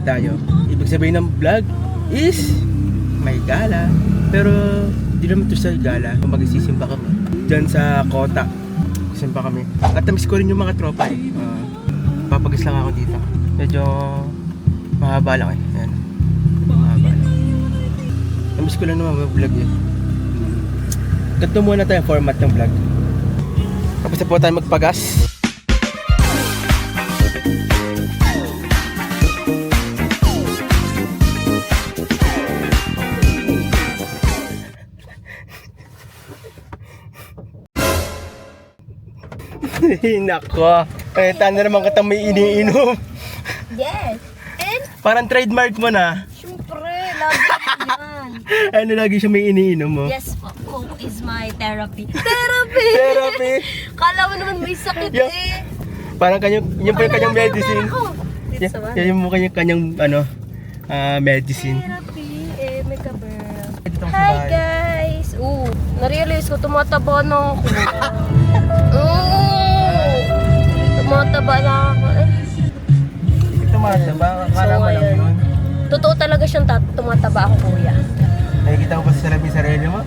tayo. Ibig sabihin ng vlog is may gala. Pero di naman ito sa gala. Magsisimba kami dyan sa Kota. Simba kami. At namiss ko rin yung mga tropa eh. Papagis lang ako dito. Medyo mahaba lang eh. Ayan. Mahaba lang. Namiss ko lang naman mag-vlog eh. Ganito muna tayo format ng vlog. Tapos na po tayo magpagas. Nako, kaya na naman kita may iniinom. Yes. And? Parang trademark mo na. Siyempre, lagi yan. Ano lagi siya may iniinom mo? Yes, Coke is my therapy. Therapy! Therapy! Kala mo naman may sakit Yeah. eh. Parang kanyang, yun po yung kanyang medicine. Dito sa Yan yung kanyang medicine. Therapy, eh, may kaber. Dito ako sa Hi bahay. guys! Na-realize ko, tumataba na ako. Tumataba na ako eh. Ito mataba, akala mo lang ayun. yun. Totoo talaga siyang tumataba ako, kuya. Nakikita ko ba sa salamin sarili mo?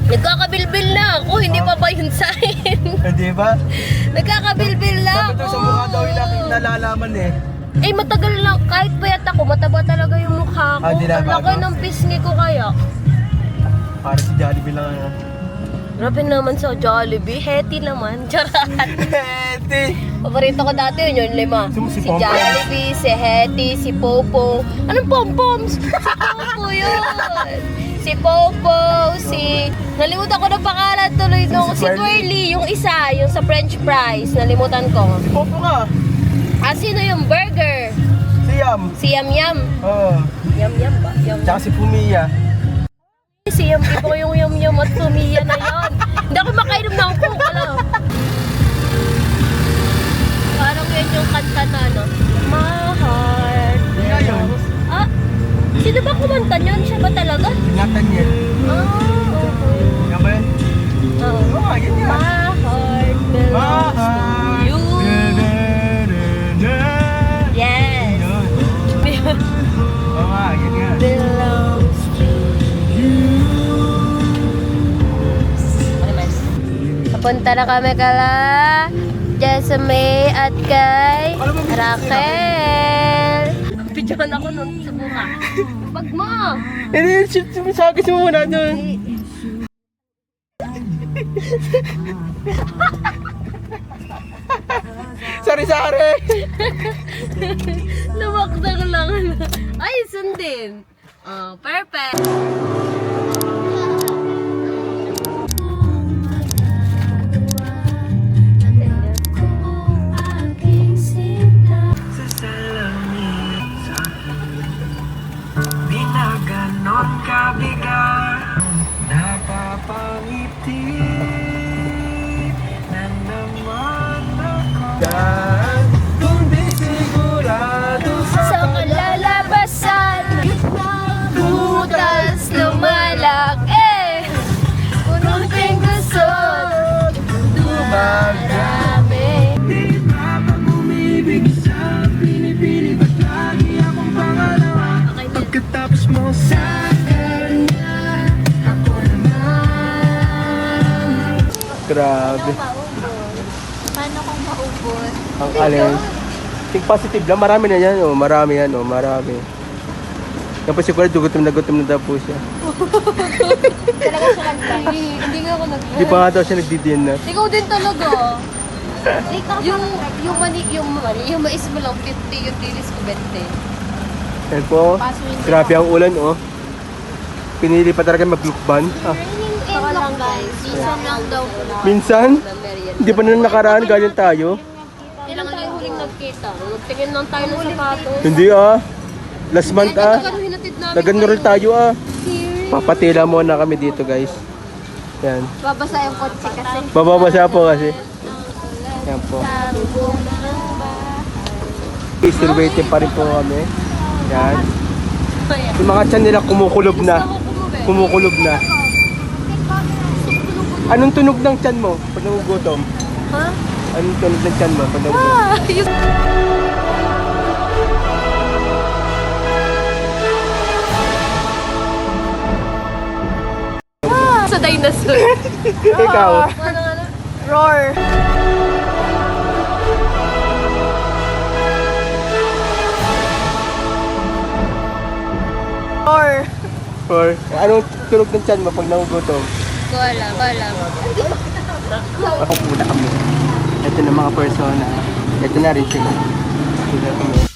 Nagkakabilbil na ako, hindi pa ba yun sa akin? Hindi ba? Nagkakabilbil na Sabi ako. daw sa mukha daw yung nalalaman eh. Eh, matagal lang, kahit payat ako, mataba talaga yung mukha ko. di na Ang laki bago? ng pisngi ko kaya. Parang si Jollibee lang ano. Grabe naman sa Jollibee, Hetty naman, charat. Hetty! Paborito ko dati yun, yung lima. Si Si Pompom. Jollibee, si Hetty, si Popo. Anong Pompoms? Si Popo yun. Si Popo, nalimutan ko ng pangalan tuloy nung Si si Twirly. Twirly, yung isa, yung sa French fries, nalimutan ko. Si Popo nga! Sino yung burger? Si Yam! Si Yam Yam. Oo. Yam Yam ba? Yam Tsaka si Pumia. Si Yam Yam ko yung Yam Yam at Sumiya na yun. Hindi ako makainom ng Coke, alam. Parang yun yung kanta na, no? My heart. Nga yun. Ah, sino ba kumanta yun? Siya ba talaga? Nathaniel. Okay. Nga ba yun? Oo. Oo nga, yun nga. My heart belongs to you. Yes. Yun. Oo nga, yun nga. Belongs to you. Papunta na kami kala Jessamay at kay Raquel. Pidyahan ako nun sa bunga. Bag mo! Hindi, sagis mo muna doon. Sari-sari! Lumakdang lang. Ay, sundin. Oh, perfect. Sa salamin sa akin, di na ganon kabigat. Napapangiti na naman ako. Dan, kung di sigurado Sa kalalabasan, butas lumalak. Punong pinggasot, dumarami. Di ba bang umibig sa pinipili? Ba't lagi akong pangalawa? Okay na. Pagkatapos mo sa kanya, ako naman. Grabe. Paano kung maubos? Ang alin. Think positive lang. Marami na yan. Oh. Marami yan. Oh. Marami. Yan po siguro, gutom na daw po siya. Talaga siya nag-try. Hindi nga ako nag-try. Di pa nga daw siya nagdi-dinner. Ikaw din talaga. yung mais mo lang 50, yung dilis ko 20. Yan po. Grabe ang ulan, oh. Pinili pa talaga maglukban. Ah. Saka lang guys, minsan lang daw po. Minsan, hindi pa na nakaraan, ganyan tayo. Ilang lang yung huling nagkita. Nagtingin lang tayo ng sapatos. Hindi ah. Last month ah. Hinatid namin Nag-enroll tayo ah. Papatila muna kami dito guys. Yan. Babasa yung kotse kasi. Bababasa po kasi. Yan po. Still waiting pa rin po kami. Yan. Yung mga tiyan nila kumukulob na. Kumukulob na. Anong tunog ng tiyan mo pag nagugutom? Ha? Anong tunog ng tiyan mo pag nagugutom? sa dinosaur. Ikaw. Ano? Roar. Roar. Or anong tunog ng tiyan mo pag nagugutom? Ko alam. Ako muna kami. Ito na mga persona. Ito na rin sila. Sila kami.